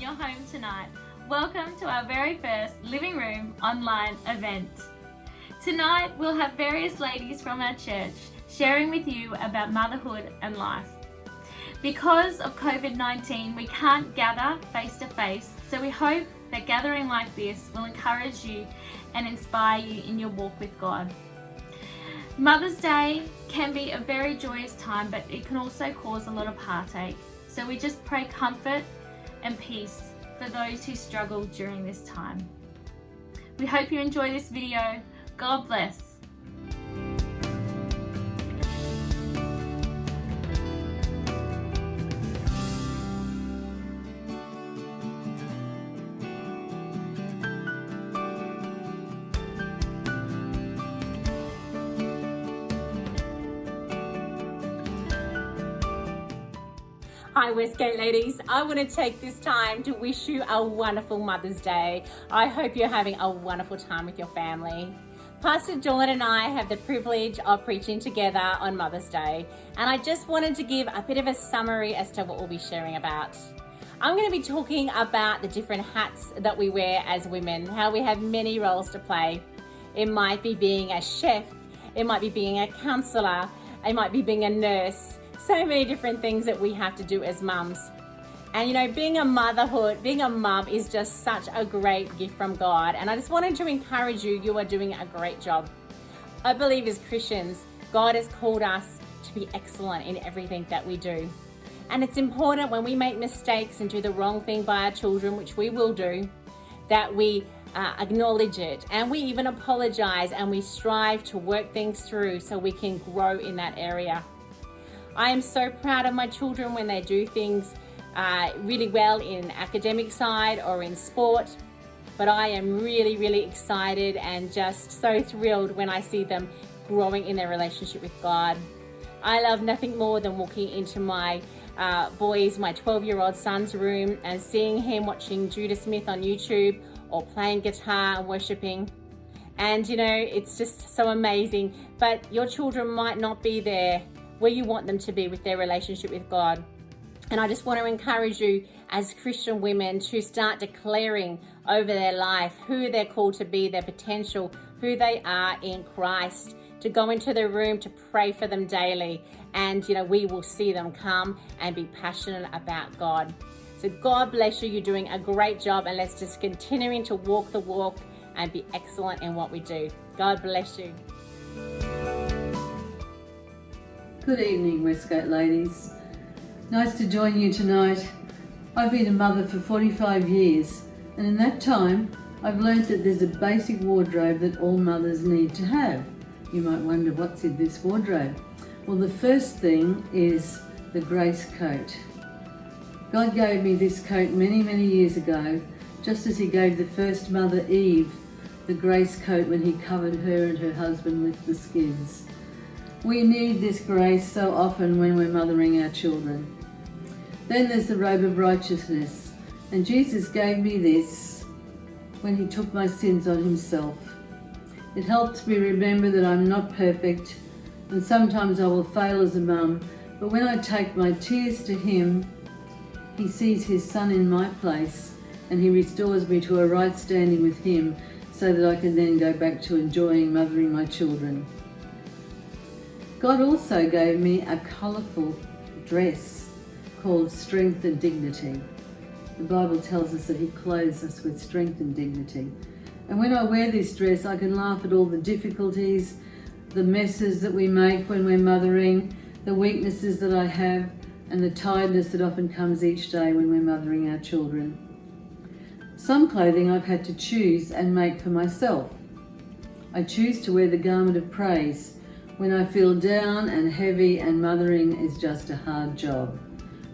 your home tonight, welcome to our very first Living Room online event. Tonight we'll have various ladies from our church sharing with you about motherhood and life. Because of COVID-19, we can't gather face to face, so we hope that gathering like this will encourage you and inspire you in your walk with God. Mother's Day can be a very joyous time, but it can also cause a lot of heartache. So we just pray comfort and peace for those who struggle during this time. We hope you enjoy this video. God bless. Hi Westgate ladies, I want to take this time to wish you a wonderful Mother's Day. I hope you're having a wonderful time with your family. Pastor Dawn and I have the privilege of preaching together on Mother's Day, and I just wanted to give a bit of a summary as to what we'll be sharing about. I'm going to be talking about the different hats that we wear as women, how we have many roles to play. It might be being a chef, it might be being a counsellor, it might be being a nurse. So many different things that we have to do as mums. And you know, being a mum is just such a great gift from God. And I just wanted to encourage you, you are doing a great job. I believe as Christians, God has called us to be excellent in everything that we do. And it's important when we make mistakes and do the wrong thing by our children, which we will do, that we acknowledge it and we even apologize and we strive to work things through so we can grow in that area. I am so proud of my children when they do things really well in academic side or in sport, but I am really excited and just so thrilled when I see them growing in their relationship with God. I love nothing more than walking into my my 12-year-old son's room and seeing him watching Judah Smith on YouTube or playing guitar and worshiping. And you know, it's just so amazing, but your children might not be there where you want them to be with their relationship with God. And I just want to encourage you as Christian women to start declaring over their life who they're called to be, their potential, who they are in Christ, to go into their room to pray for them daily. And you know, we will see them come and be passionate about God. So God bless you, you're doing a great job, and let's just continuing to walk the walk and be excellent in what we do. God bless you. Good evening, Westgate ladies. Nice to join you tonight. I've been a mother for 45 years, and in that time, I've learnt that there's a basic wardrobe that all mothers need to have. You might wonder, what's in this wardrobe? Well, the first thing is the grace coat. God gave me this coat many years ago, just as He gave the first mother, Eve, the grace coat when He covered her and her husband with the skins. We need this grace so often when we're mothering our children. Then there's the robe of righteousness, and Jesus gave me this when He took my sins on Himself. It helps me remember that I'm not perfect, and sometimes I will fail as a mum, but when I take my tears to Him, He sees His Son in my place, and He restores me to a right standing with Him so that I can then go back to enjoying mothering my children. God also gave me a colourful dress called strength and dignity. The Bible tells us that He clothes us with strength and dignity. And when I wear this dress, I can laugh at all the difficulties, the messes that we make when we're mothering, the weaknesses that I have, and the tiredness that often comes each day when we're mothering our children. Some clothing I've had to choose and make for myself. I choose to wear the garment of praise when I feel down and heavy and mothering is just a hard job.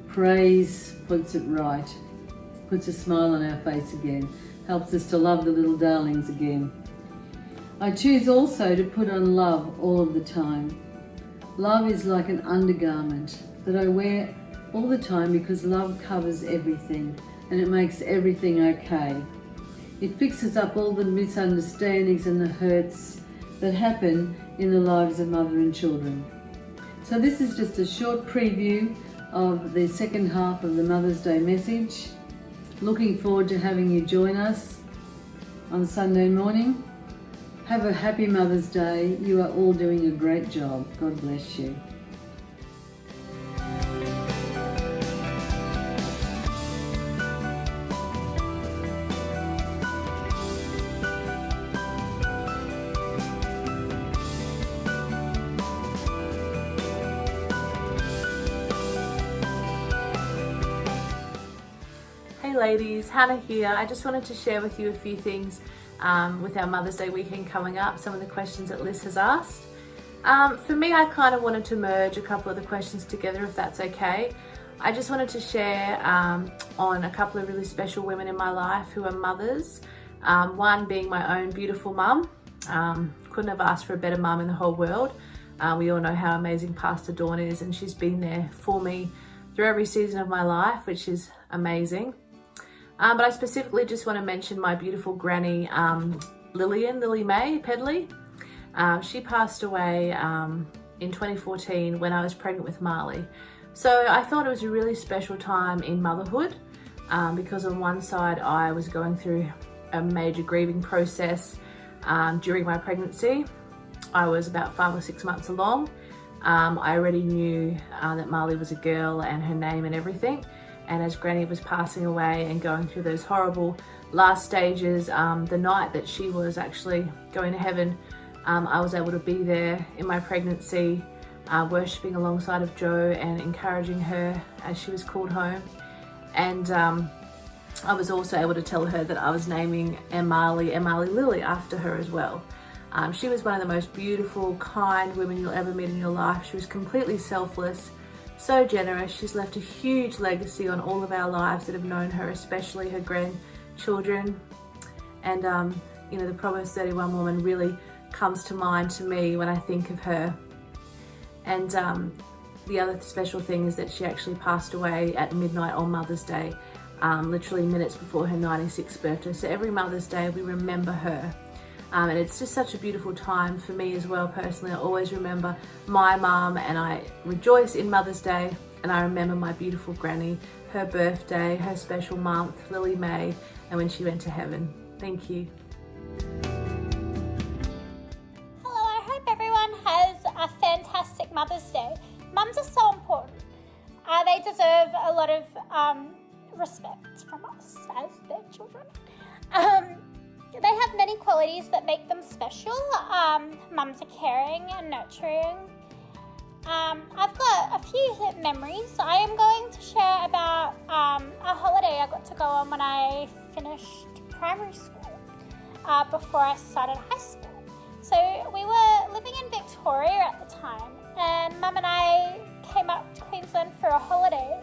Praise puts it right, puts a smile on our face again, helps us to love the little darlings again. I choose also to put on love all of the time. Love is like an undergarment that I wear all the time because love covers everything and it makes everything okay. It fixes up all the misunderstandings and the hurts that happen in the lives of mother and children. So this is just a short preview of the second half of the Mother's Day message. Looking forward to having you join us on Sunday morning. Have a happy Mother's Day. You are all doing a great job. God bless you. Hey ladies, Hannah here. I just wanted to share with you a few things with our Mother's Day weekend coming up, some of the questions that Liz has asked. For me, I kind of wanted to merge a couple of the questions together, if that's okay. I just wanted to share on a couple of really special women in my life who are mothers. One being my own beautiful mum. Couldn't have asked for a better mum in the whole world. We all know how amazing Pastor Dawn is, and she's been there for me through every season of my life, which is amazing. But I specifically just want to mention my beautiful granny, Lily Mae Pedley. She passed away in 2014 when I was pregnant with Marley. So I thought it was a really special time in motherhood because on one side I was going through a major grieving process during my pregnancy. I was about 5 or 6 months along. I already knew that Marley was a girl and her name and everything. And as Granny was passing away and going through those horrible last stages, the night that she was actually going to heaven, I was able to be there in my pregnancy, worshipping alongside of Jo and encouraging her as she was called home. And I was also able to tell her that I was naming Marley Lily after her as well. She was one of the most beautiful, kind women you'll ever meet in your life. She was completely selfless, so generous. She's left a huge legacy on all of our lives that have known her, especially her grandchildren. And the Proverbs 31 woman really comes to mind to me when I think of her. And the other special thing is that she actually passed away at midnight on Mother's Day, literally minutes before her 96th birthday. So every Mother's Day we remember her. And it's just such a beautiful time for me as well personally. I always remember my mum, and I rejoice in Mother's Day, and I remember my beautiful granny, her birthday, her special month, Lily Mae, and when she went to heaven. Thank you. Hello, I hope everyone has a fantastic Mother's Day. Mums are so important. They deserve a lot of respect from us as their children. They have many qualities that make them special. Mums are caring and nurturing. I've got a few memories. I am going to share about a holiday I got to go on when I finished primary school, before I started high school. So we were living in Victoria at the time, and Mum and I came up to Queensland for a holiday.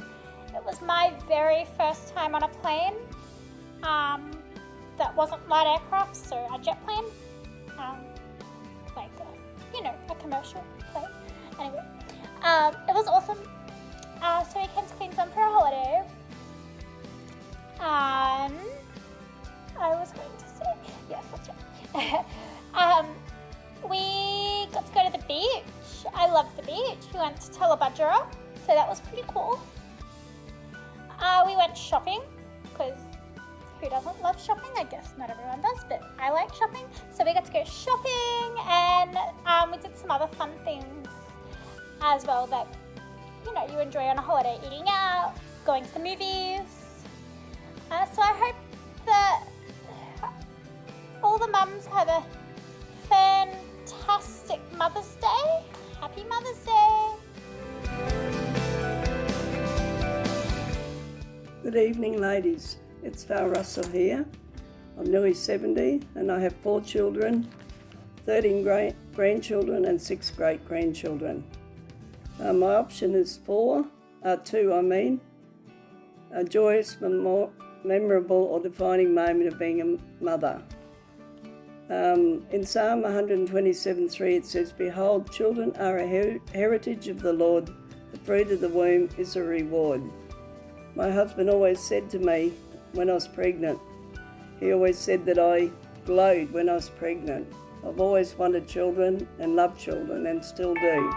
It was my very first time on a plane. That wasn't light aircraft, so a jet plane, a commercial plane. Anyway, it was awesome. So we came to Queensland for a holiday, and I was going to say, yes, that's right. We got to go to the beach. I loved the beach. We went to Tallabudgera, so that was pretty cool. We went shopping, because who doesn't love shopping? I guess not everyone does, but I like shopping. So we got to go shopping, and we did some other fun things as well that, you enjoy on a holiday, eating out, going to the movies. So I hope that all the mums have a fantastic Mother's Day. Happy Mother's Day. Good evening, ladies. It's Val Russell here. I'm nearly 70 and I have 4 children, 13 grandchildren and 6 great-grandchildren. My option is 2, a joyous, memorable or defining moment of being a mother. In Psalm 127:3 it says, "Behold, children are a heritage of the Lord, the fruit of the womb is a reward." My husband always said to me when I was pregnant, he always said that I glowed when I was pregnant. I've always wanted children and loved children and still do.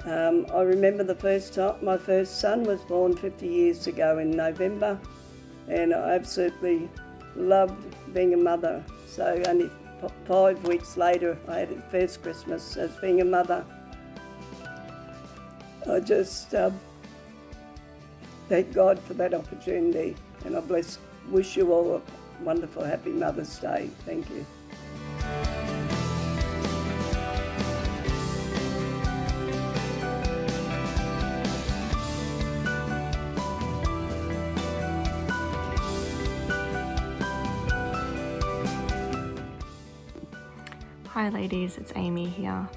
I remember the first time my first son was born 50 years ago in November and I absolutely loved being a mother. So only 5 weeks later, I had the first Christmas as being a mother. I just thank God for that opportunity, and I wish you all a wonderful, happy Mother's Day. Thank you. Hi ladies, it's Amy here.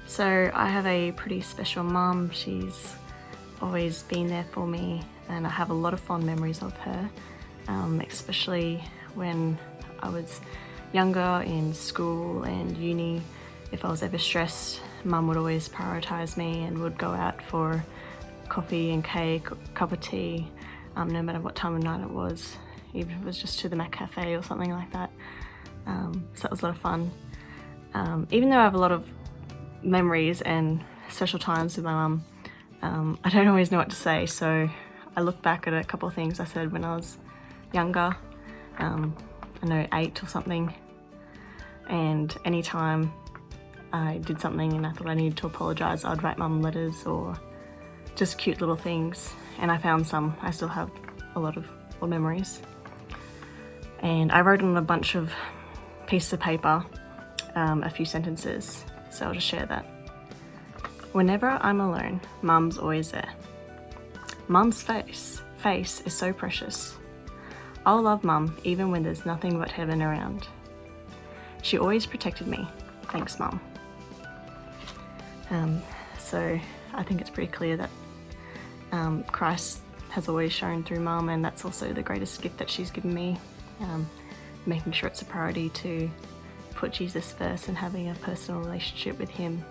So I have a pretty special mum. She's always been there for me and I have a lot of fond memories of her, especially when I was younger in school and uni. If I was ever stressed, mum would always prioritise me and would go out for coffee and cake, or cup of tea, no matter what time of night it was, even if it was just to the Mac Cafe or something like that. So that was a lot of fun. Even though I have a lot of memories and special times with my mum, I don't always know what to say, so I look back at a couple of things I said when I was younger, I know 8 or something, and anytime I did something and I thought I needed to apologise, I'd write mum letters or just cute little things, and I found some. I still have a lot of old memories. And I wrote on a bunch of pieces of paper a few sentences, so I'll just share that. Whenever I'm alone, mum's always there. Mum's face is so precious. I'll love mum even when there's nothing but heaven around. She always protected me. Thanks, mum. So I think it's pretty clear that Christ has always shown through mum, and that's also the greatest gift that she's given me, making sure it's a priority to put Jesus first and having a personal relationship with him.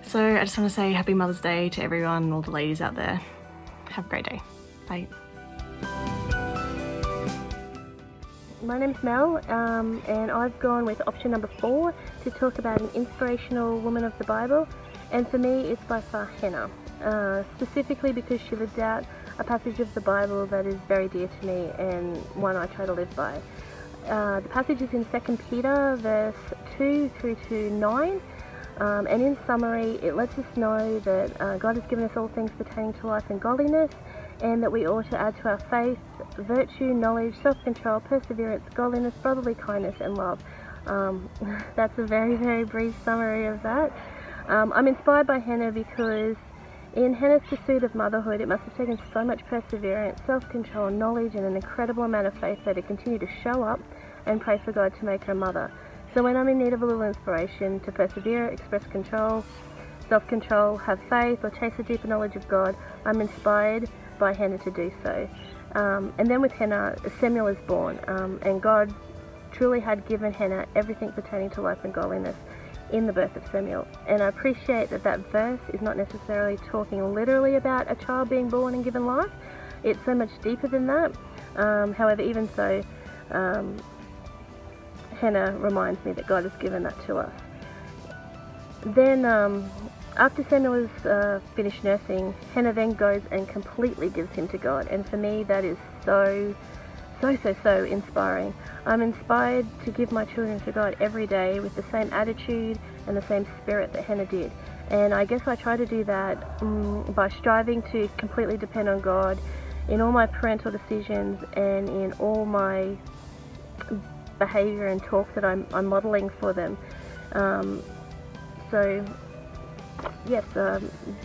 So I just want to say happy Mother's Day to everyone, all the ladies out there. Have a great day. Bye. My name's Mel, and I've gone with option number 4 to talk about an inspirational woman of the Bible, and for me it's by far Hannah, specifically because she lived out a passage of the Bible that is very dear to me and one I try to live by. The passage is in 2 Peter verse 2 through to 9, and in summary it lets us know that God has given us all things pertaining to life and godliness, and that we ought to add to our faith virtue, knowledge, self-control, perseverance, godliness, brotherly kindness and love. That's a very, very brief summary of that. I'm inspired by Hannah because in Hannah's pursuit of motherhood, it must have taken so much perseverance, self-control, knowledge and an incredible amount of faith there to continue to show up and pray for God to make her mother. So when I'm in need of a little inspiration to persevere, express control, self-control, have faith or chase a deeper knowledge of God, I'm inspired by Hannah to do so. And then with Hannah, Samuel is born, and God truly had given Hannah everything pertaining to life and godliness in the birth of Samuel. And I appreciate that that verse is not necessarily talking literally about a child being born and given life. It's so much deeper than that. However, even so, Hannah reminds me that God has given that to us. Then after Samuel is finished nursing, Hannah then goes and completely gives him to God, and for me that is so inspiring. I'm inspired to give my children to God every day with the same attitude and the same spirit that Hannah did, and I guess I try to do that by striving to completely depend on God in all my parental decisions and in all my behaviour and talk that I'm modelling for them. So yes,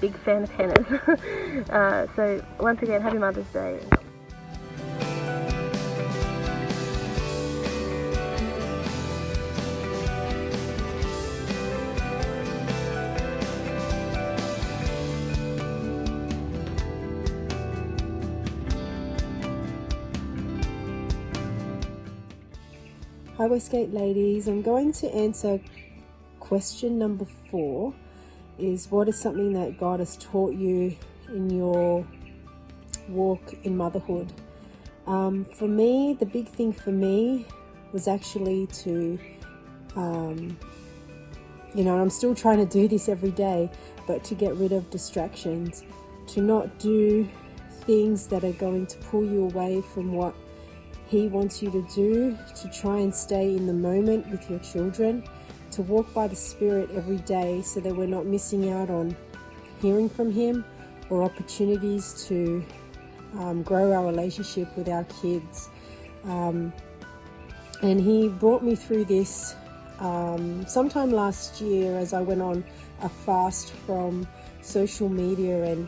big fan of Hannah's. So once again, happy Mother's Day. Hi Westgate ladies, I'm going to answer question number 4, is what is something that God has taught you in your walk in motherhood? For me, the big thing for me was actually to, I'm still trying to do this every day, but to get rid of distractions, to not do things that are going to pull you away from what He wants you to do, to try and stay in the moment with your children, to walk by the Spirit every day so that we're not missing out on hearing from Him or opportunities to grow our relationship with our kids. And He brought me through this sometime last year as I went on a fast from social media, and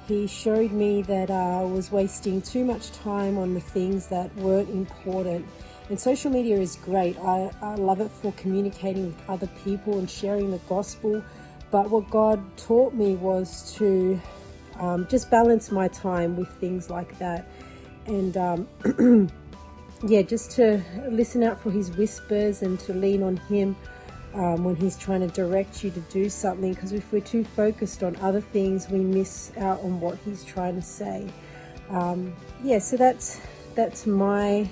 He showed me that I was wasting too much time on the things that weren't important. And social media is great. I love it for communicating with other people and sharing the gospel. But what God taught me was to just balance my time with things like that. And yeah, just to listen out for His whispers and to lean on Him when He's trying to direct you to do something, because if we're too focused on other things, we miss out on what He's trying to say. Yeah, so that's my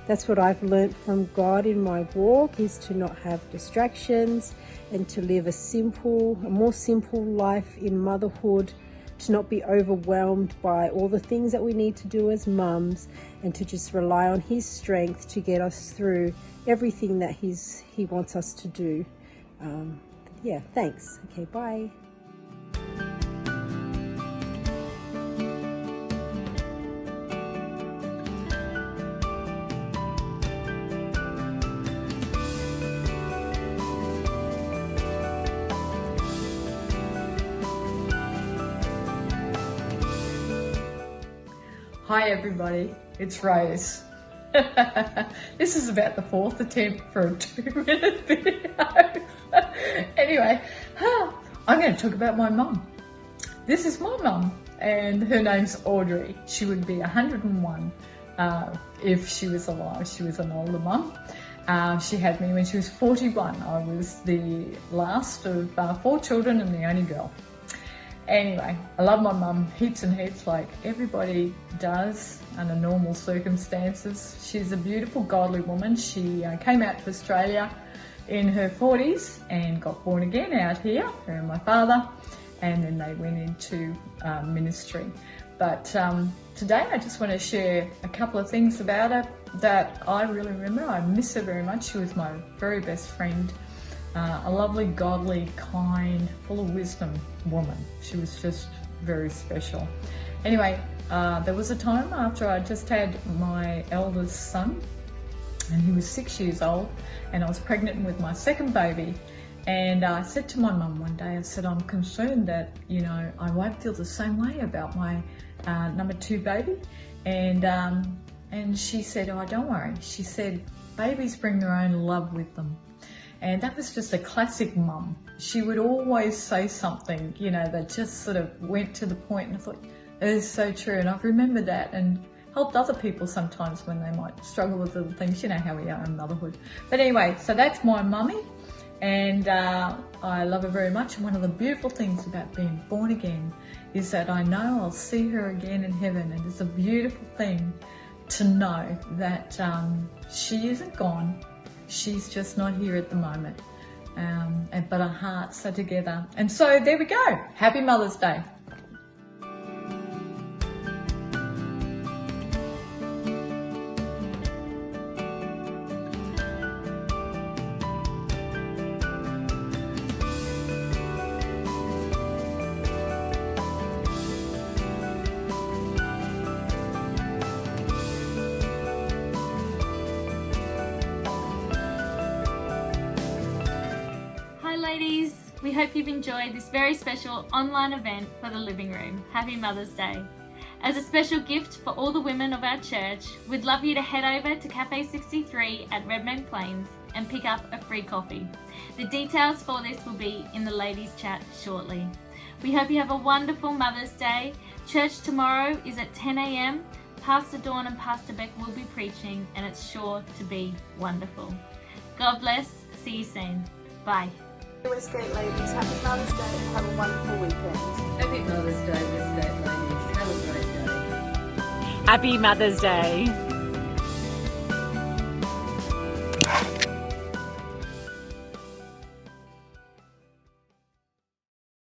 that's what I've learned from God in my walk, is to not have distractions and to live a more simple life in motherhood, to not be overwhelmed by all the things that we need to do as mums, and to just rely on His strength to get us through everything that He wants us to do. Yeah, thanks. Okay, bye. Hi everybody, it's Rose. This is about the 4th attempt for a 2-minute video. Anyway, I'm going to talk about my mum. This is my mum, and her name's Audrey. She would be 101 if she was alive. She was an older mum. She had me when she was 41. I was the last of 4 children and the only girl. Anyway, I love my mum heaps and heaps, like everybody does under normal circumstances. She's a beautiful, godly woman. She came out to Australia in her 40s and got born again out here, her and my father, and then they went into ministry. But today I just want to share a couple of things about her that I really remember. I miss her very much. She was my very best friend. A lovely, godly, kind, full of wisdom woman. She was just very special. Anyway, there was a time after I just had my eldest son, and he was 6 years old, and I was pregnant with my second baby. And I said to my mum one day, I said, I'm concerned that, I won't feel the same way about my number 2 baby. And she said, oh, don't worry. She said, babies bring their own love with them. And that was just a classic mum. She would always say something, that just sort of went to the point, and I thought, it is so true. And I've remembered that and helped other people sometimes when they might struggle with little things. You know how we are in motherhood. But anyway, so that's my mummy, and I love her very much. And one of the beautiful things about being born again is that I know I'll see her again in heaven. And it's a beautiful thing to know that she isn't gone. She's just not here at the moment, but our hearts are together. And so there we go. Happy Mother's Day. Ladies, we hope you've enjoyed this very special online event for the living room. Happy Mother's Day. As a special gift for all the women of our church, we'd love you to head over to Cafe 63 at Redmayne Plains and pick up a free coffee. The details for this will be in the ladies' chat shortly. We hope you have a wonderful Mother's Day. Church tomorrow is at 10 a.m. Pastor Dawn and Pastor Beck will be preaching, and it's sure to be wonderful. God bless. See you soon. Bye. Westgate ladies, happy Mother's Day and have a wonderful weekend. Happy Mother's Day, Westgate ladies. Have a great day. Happy Mother's Day.